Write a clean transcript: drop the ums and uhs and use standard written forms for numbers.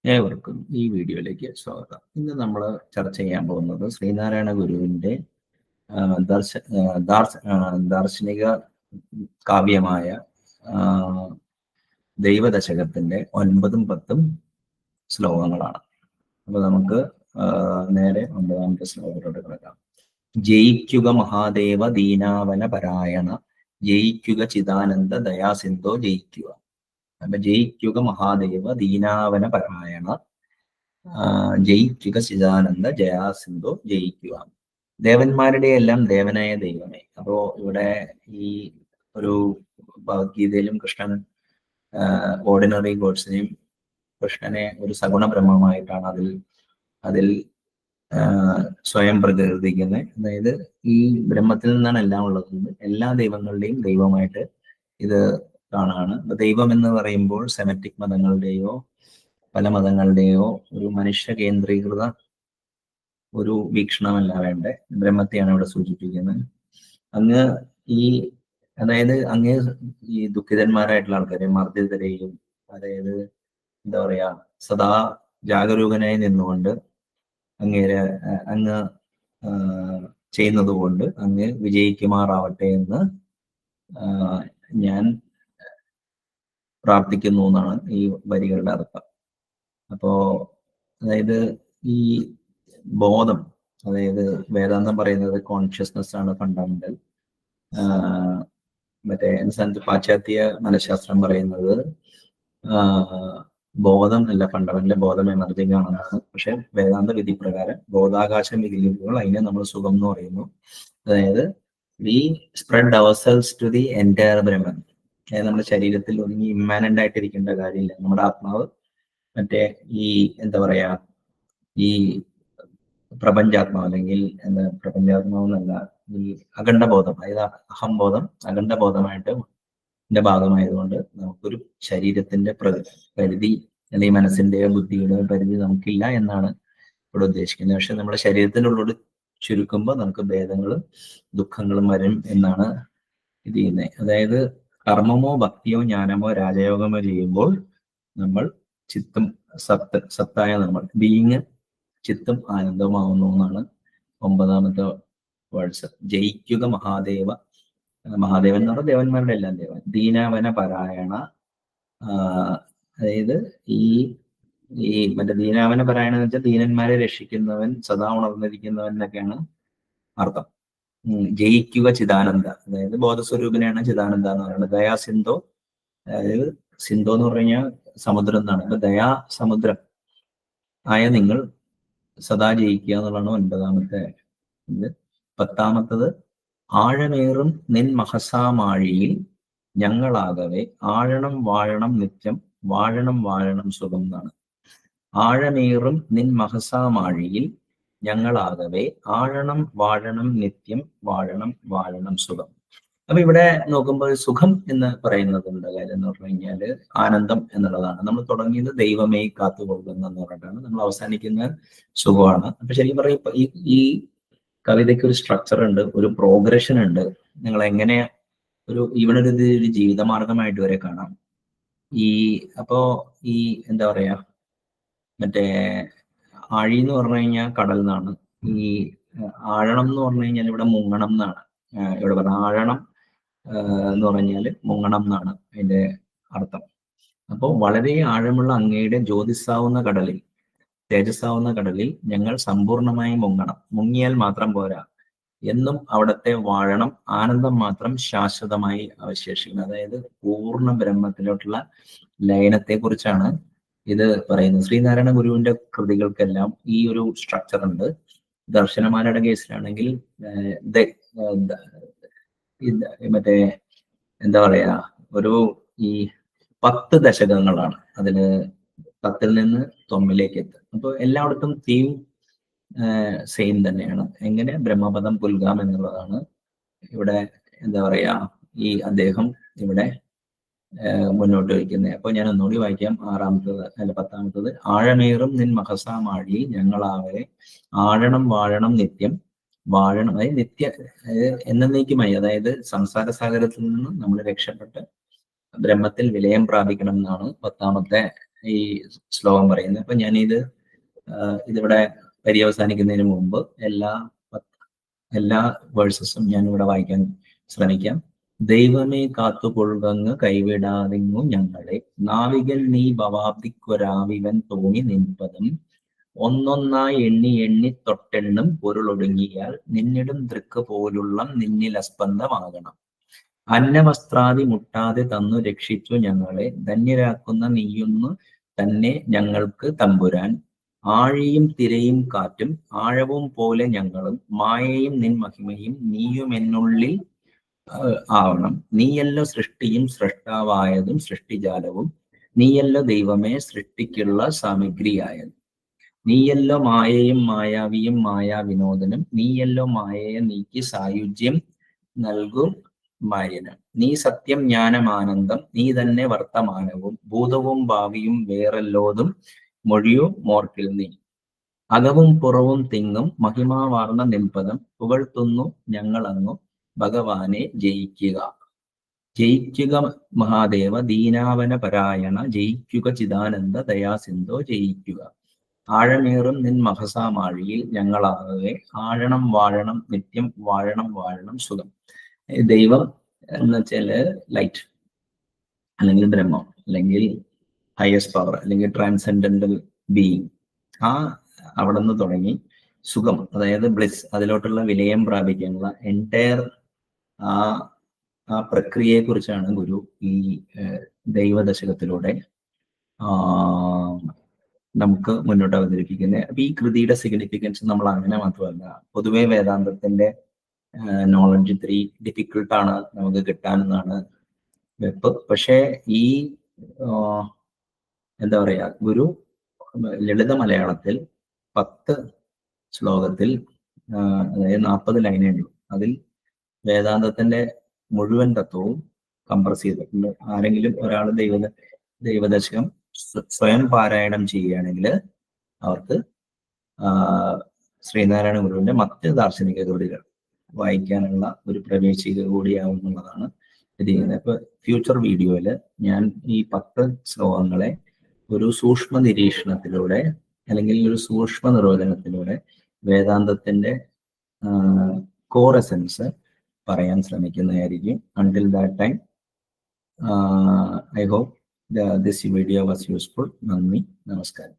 ഏവർക്കും ഈ വീഡിയോയിലേക്ക് സ്വാഗതം. ഇന്ന് നമ്മൾ ചർച്ച ചെയ്യാൻ പോകുന്നത് ശ്രീനാരായണ ഗുരുവിൻ്റെ ദാർശനിക കാവ്യമായ ദൈവദശകത്തിൻ്റെ 9ഉം 10ഉം ശ്ലോകങ്ങളാണ്. അപ്പോൾ നമുക്ക് നേരെ 9ാമത്തെ ശ്ലോകത്തോട്ട് കിടക്കാം. ജയിക്കുക മഹാദേവ ദീനാവന പരായണ, ജയിക്കുക ചിദാനന്ദ ദയാസിന്ധോ ജയിക്കുക. അപ്പൊ ജയിക്കുക മഹാദേവ ദീനാവന പരായണ, ജയിക്കുക ചിദാനന്ദ ജയാസിന്ധോ ജയിക്കുക. ദേവന്മാരുടെ എല്ലാം ദേവനായ ദൈവമേ. അപ്പോ ഇവിടെ ഈ ഒരു ഭഗവത്ഗീതയിലും കൃഷ്ണൻ ഓർഡിനറി ഗോഡ്സിനെയും കൃഷ്ണനെ ഒരു സഗുണ ബ്രഹ്മമായിട്ടാണ് അതിൽ സ്വയം പ്രകീർത്തിക്കുന്നത്. അതായത് ഈ ബ്രഹ്മത്തിൽ നിന്നാണ് എല്ലാം ഉള്ളത്, എല്ലാ ദൈവങ്ങളുടെയും ദൈവമായിട്ട് ഇത് കാണാണ്. ദൈവം എന്ന് പറയുമ്പോൾ സെമറ്റിക് മതങ്ങളുടെയോ പല മതങ്ങളുടെയോ ഒരു മനുഷ്യ കേന്ദ്രീകൃത ഒരു വീക്ഷണമല്ല വേണ്ടേ, ബ്രഹ്മത്തെയാണ് ഇവിടെ സൂചിപ്പിക്കുന്നത്. അങ്ങ് അതായത് അങ്ങ് ഈ ദുഃഖിതന്മാരായിട്ടുള്ള ആൾക്കാരെ, മർദ്ദിതരെയും, അതായത് എന്താ പറയാ, സദാ ജാഗരൂകനായി നിന്നുകൊണ്ട് അങ്ങ് ചെയ്യുന്നത് കൊണ്ട് അങ്ങ് വിജയിക്കുമാറാവട്ടെ എന്ന് ഞാൻ പ്രാർത്ഥിക്കുന്നു എന്നാണ് ഈ വരികളുടെ അർത്ഥം. അപ്പോ അതായത് ഈ ബോധം, അതായത് വേദാന്തം പറയുന്നത് കോൺഷ്യസ്നെസ് ആണ് ഫണ്ടമെന്റൽ. മറ്റേ പാശ്ചാത്യ മനഃശാസ്ത്രം പറയുന്നത് ബോധം അല്ല ഫണ്ടമെന്റൽ, ബോധം എനർജിങ് ആണെന്നാണ്. പക്ഷെ വേദാന്ത വിധി പ്രകാരം ബോധാകാശം വിധികൾ അതിനെ നമ്മൾ സുഖം എന്ന് പറയുന്നു. അതായത് we spread ourselves to the entire Brahman. നമ്മുടെ ശരീരത്തിൽ ഒതുങ്ങി ഇമ്മാനന്റ് ആയിട്ടിരിക്കേണ്ട കാര്യമില്ല. നമ്മുടെ ആത്മാവ് മറ്റേ ഈ എന്താ പറയാ, ഈ പ്രപഞ്ചാത്മാവ്, അല്ലെങ്കിൽ പ്രപഞ്ചാത്മാവ് എന്നല്ല, ഈ അഖണ്ഡബോധം, അതായത് അഹംബോധം അഖണ്ഡബോധമായിട്ട് ഭാഗമായതുകൊണ്ട് നമുക്കൊരു ശരീരത്തിന്റെ പരിധി, അല്ലെങ്കിൽ മനസ്സിന്റെയോ ബുദ്ധിയുടെയോ പരിധി നമുക്കില്ല എന്നാണ് ഇവിടെ ഉദ്ദേശിക്കുന്നത്. പക്ഷെ നമ്മുടെ ശരീരത്തിനുള്ളോട് ചുരുക്കുമ്പോൾ നമുക്ക് ഭേദങ്ങളും ദുഃഖങ്ങളും വരും എന്നാണ് ഇത് ചെയ്യുന്നത്. അതായത് കർമ്മമോ ഭക്തിയോ ജ്ഞാനമോ രാജയോഗമോ ചെയ്യുമ്പോൾ നമ്മൾ ചിത്തും സത്തായ നമ്മൾ ബീയിങ് ചിത്തും ആനന്ദമാവുന്നു എന്നാണ് 9ാമത്തെ വേർഡ്സ്. ജയിക്കുക മഹാദേവ, മഹാദേവൻ എന്ന് പറഞ്ഞാൽ ദേവന്മാരുടെ എല്ലാം ദേവൻ. ദീനാവന പരായണ, അതായത് ഈ മറ്റേ ദീനാവന പരായണ എന്ന് വെച്ചാൽ ദീനന്മാരെ രക്ഷിക്കുന്നവൻ, സദാ ഉണർന്നിരിക്കുന്നവൻ എന്നൊക്കെയാണ് അർത്ഥം. ജയിക്കുക ചിദാനന്ദ, അതായത് ബോധസ്വരൂപനെയാണ് ചിദാനന്ദ എന്ന് പറയുന്നത്. ദയാ സിന്ധോ, അതായത് സിന്ധോ എന്ന് പറഞ്ഞു കഴിഞ്ഞാൽ സമുദ്രം എന്നാണ്. അപ്പൊ ദയാ സമുദ്രം ആയ നിങ്ങൾ സദാ ജയിക്കുക എന്നുള്ളതാണ് 9ാമത്തെ ഇത്. 10ാമത്തത് ആഴമേറും നിൻ മഹസാമാഴിയിൽ ഞങ്ങളാകവെ ആഴണം വാഴണം നിത്യം, വാഴണം വാഴണം സുഖം എന്നാണ്. ആഴമേറും നിൻ മഹസാമാഴിയിൽ ഞങ്ങളാകവെ ആഴണം വാഴണം നിത്യം, വാഴണം വാഴണം സുഖം. അപ്പൊ ഇവിടെ നോക്കുമ്പോൾ സുഖം എന്ന് പറയുന്നതിന്റെ കാര്യം എന്ന് പറഞ്ഞു കഴിഞ്ഞാല് ആനന്ദം എന്നുള്ളതാണ്. നമ്മൾ തുടങ്ങിയത് ദൈവമേ കാത്തുകൊള്ളുന്ന എന്ന് പറഞ്ഞിട്ടാണ്, നമ്മൾ അവസാനിക്കുന്ന സുഖമാണ്. അപ്പൊ ശരിക്കും പറയും ഈ കവിതയ്ക്ക് ഒരു സ്ട്രക്ചർ ഉണ്ട്, ഒരു പ്രോഗ്രഷൻ ഉണ്ട്. നിങ്ങൾ എങ്ങനെ ഇവിടെ ഒരു ജീവിതമാർഗമായിട്ട് വരെ കാണാം. അപ്പോ എന്താ പറയാ, മറ്റേ ആഴി എന്ന് പറഞ്ഞു കഴിഞ്ഞാൽ കടൽ എന്നാണ്. ഈ ആഴണം എന്ന് പറഞ്ഞു കഴിഞ്ഞാൽ ഇവിടെ മുങ്ങണം എന്നാണ്. ഇവിടെ പറഞ്ഞ ആഴണം എന്ന് പറഞ്ഞാൽ മുങ്ങണം എന്നാണ് അതിന്റെ അർത്ഥം. അപ്പോൾ വളരെ ആഴമുള്ള അങ്ങയുടെ ജ്യോതിസാവുന്ന കടലിൽ, തേജസ്സാവുന്ന കടലിൽ ഞങ്ങൾ സമ്പൂർണമായി മുങ്ങണം. മുങ്ങിയാൽ മാത്രം പോരാ, എന്നും അവിടത്തെ വാഴണം. ആനന്ദം മാത്രം ശാശ്വതമായി അവശേഷിക്കണം. അതായത് പൂർണ്ണ ബ്രഹ്മത്തിലോട്ടുള്ള ലയനത്തെ കുറിച്ചാണ് ഇത് പറയുന്നത്. ശ്രീനാരായണ ഗുരുവിന്റെ കൃതികൾക്കെല്ലാം ഈ ഒരു സ്ട്രക്ചർ ഉണ്ട്. ദർശനമാലയുടെ കേസിലാണെങ്കിൽ മറ്റേ എന്താ പറയാ, ഈ 10 ദശകങ്ങളാണ്. അതില് 10ൽ നിന്ന് 9ലേക്ക് എത്തുക. അപ്പൊ എല്ലായിടത്തും തീം സെയിം തന്നെയാണ്. എങ്ങനെ ബ്രഹ്മപദം പുൽകാം എന്നുള്ളതാണ് ഇവിടെ എന്താ പറയാ അദ്ദേഹം ഇവിടെ മുന്നോട്ട് വയ്ക്കുന്നത്. അപ്പൊ ഞാൻ ഒന്നുകൂടി വായിക്കാം. 10ാമത്തത് ആഴമേറും നിൻ മഹസാമാഴി ഞങ്ങളാവരെ ആഴണം വാഴണം നിത്യം, വാഴണം, അതായത് എന്നേക്കുമായി, അതായത് സംസാര സാഗരത്തിൽ നിന്ന് നമ്മൾ രക്ഷപ്പെട്ട് ബ്രഹ്മത്തിൽ വിലയം പ്രാപിക്കണം എന്നാണ് 10ാമത്തെ ഈ ശ്ലോകം പറയുന്നത്. അപ്പൊ ഞാനിത് ഇതിവിടെ പര്യവസാനിക്കുന്നതിന് മുമ്പ് എല്ലാ വേഴ്സസും ഞാൻ ഇവിടെ വായിക്കാൻ ശ്രമിക്കാം. ദൈവമേ കാത്തുകൊള്ളുകങ്ങ് കൈവിടാതിങ്ങു ഞങ്ങളെ, നാവികൻ നീ ഭവാബ്ദിക്കൊരാവിവൻ തോണി നിൻപദം, ഒന്നൊന്നായി എണ്ണി എണ്ണി തൊട്ടെണ്ണും പൊരുളൊടുങ്ങിയാൽ നിന്നിടും ദൃക്ക് പോലുള്ള നിന്നിൽ അസ്പന്ദമാകണം. അന്നവസ്ത്രാദി മുട്ടാതെ തന്നു രക്ഷിച്ചു ഞങ്ങളെ, ധന്യരാക്കുന്ന നീയൊന്നു തന്നെ ഞങ്ങൾക്ക് തമ്പുരാൻ. ആഴിയും തിരയും കാറ്റും ആഴവും പോലെ ഞങ്ങളും, മായയും നിൻ മഹിമയും നീയുമെന്നുള്ളിൽ ആവണം. നീയല്ലോ സൃഷ്ടിയും സൃഷ്ടാവായതും സൃഷ്ടിജാലവും, നീയല്ലോ ദൈവമേ സൃഷ്ടിക്കുള്ള സാമഗ്രിയായത്. നീയല്ലോ മായയും മായാവിയും മായാവിനോദനും, നീയല്ലോ മായയെ നീക്കി സായുജ്യം നൽകും മാര്യനും. നീ സത്യം ജ്ഞാനമാനന്ദം, നീ തന്നെ വർത്തമാനവും ഭൂതവും ഭാവിയും വേറെല്ലോതും മൊഴിയോ മോർക്കിൽ നീ. അകവും പുറവും തിങ്ങും മഹിമാവാർന്ന നിൻപദം, പുകഴ്ത്തുന്നു ഞങ്ങളങ്ങു ഭഗവാനെ ജയിക്കുക. ജയിക്കുക മഹാദേവ ദീനാവന പരായണ, ജയിക്കുക ചിദാനന്ദ ദയാസിന്ധോ ജയിക്കുക. ആഴമേറും നിൻ മഹസാമാഴിയിൽ ഞങ്ങളാകെ, ആഴണം വാഴണം നിത്യം വാഴണം വാഴണം സുഖം. ദൈവം എന്ന് വെച്ചാല് ലൈറ്റ്, അല്ലെങ്കിൽ ബ്രഹ്മം, അല്ലെങ്കിൽ ഹയസ്റ്റ് പവർ, അല്ലെങ്കിൽ ട്രാൻസെൻഡന്റൽ ബീയിങ്. അവിടെ നിന്ന് തുടങ്ങി സുഖം, അതായത് ബ്ലിസ്, അതിലോട്ടുള്ള വിലയം പ്രാപിക്കാനുള്ള എൻറ്റയർ ആ പ്രക്രിയയെ കുറിച്ചാണ് ഗുരു ഈ ദൈവദശകത്തിലൂടെ നമുക്ക് മുന്നോട്ട് അവതരിപ്പിക്കുന്നത്. അപ്പൊ ഈ കൃതിയുടെ സിഗ്നിഫിക്കൻസ് നമ്മൾ അങ്ങനെ മാത്രമല്ല, പൊതുവെ വേദാന്തത്തിന്റെ നോളജ് ഇത്തിരി ഡിഫിക്കൽട്ടാണ് നമുക്ക് കിട്ടാനെന്നാണ് വെപ്പ്. പക്ഷേ ഈ എന്താ പറയാ, ഗുരു ലളിത മലയാളത്തിൽ 10 ശ്ലോകത്തിൽ, അതായത് 40 ലൈനേ ഉള്ളൂ, അതിൽ വേദാന്തത്തിന്റെ മുഴുവൻ തത്വവും കംപ്രസ് ചെയ്തിട്ടുണ്ട്. ആരെങ്കിലും ഒരാൾ ദൈവദശകം സ്വയം പാരായണം ചെയ്യുകയാണെങ്കിൽ അവർക്ക് ശ്രീനാരായണ ഗുരുവിന്റെ മറ്റ് ദാർശനിക കൃതികൾ വായിക്കാനുള്ള ഒരു പ്രവേശിക കൂടിയാവും എന്നുള്ളതാണ് ഇത് ചെയ്യുന്നത്. ഇപ്പൊ ഫ്യൂച്ചർ വീഡിയോയിൽ ഞാൻ ഈ 10 ശ്ലോകങ്ങളെ ഒരു സൂക്ഷ്മ നിരീക്ഷണത്തിലൂടെ, അല്ലെങ്കിൽ ഒരു സൂക്ഷ്മ നിർവചനത്തിലൂടെ വേദാന്തത്തിന്റെ കോർ എസൻസ് പറയാൻ ശ്രമിക്കുന്നതായിരിക്കും. Until that time, I hope this video was useful. നന്ദി, നമസ്കാരം.